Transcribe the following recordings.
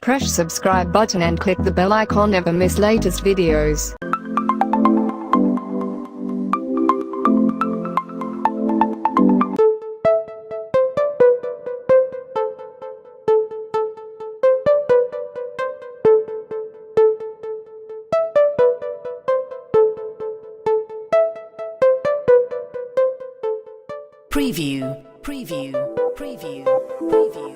press subscribe button and click the bell icon, never miss latest videos. Preview, preview, preview, preview.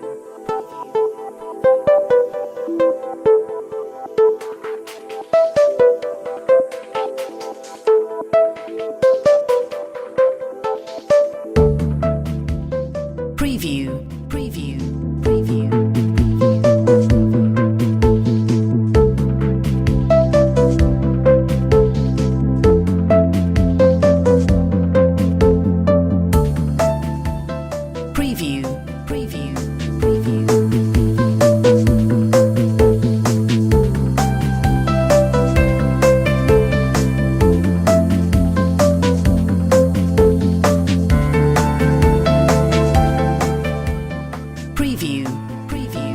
Preview, preview, preview. Preview, preview, preview. Preview, preview, preview. Preview, preview.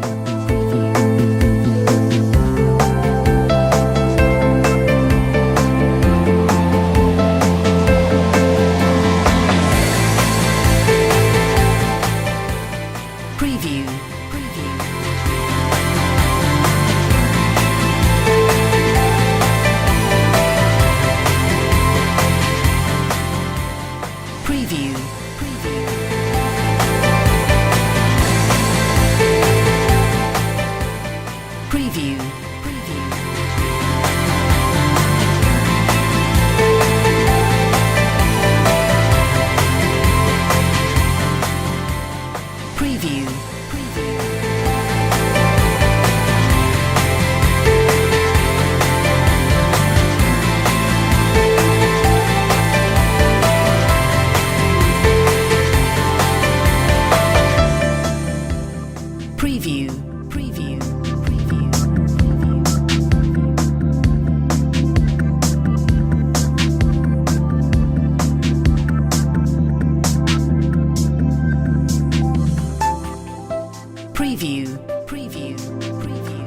Preview, preview. Preview, preview. Preview, preview. Preview, preview, preview. Preview, preview, preview.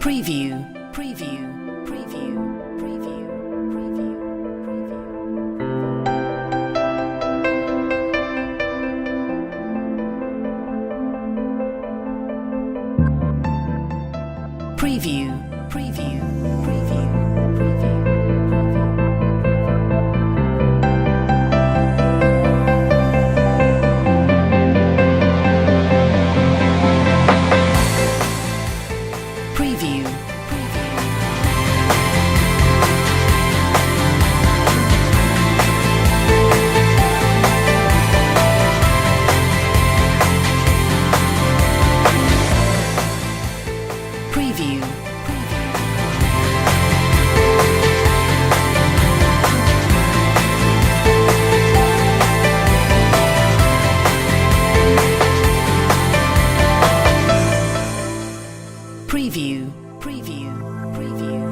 Preview, preview, preview, preview, preview, preview, preview, preview, preview. Preview, preview. Preview, preview. Preview, preview, preview.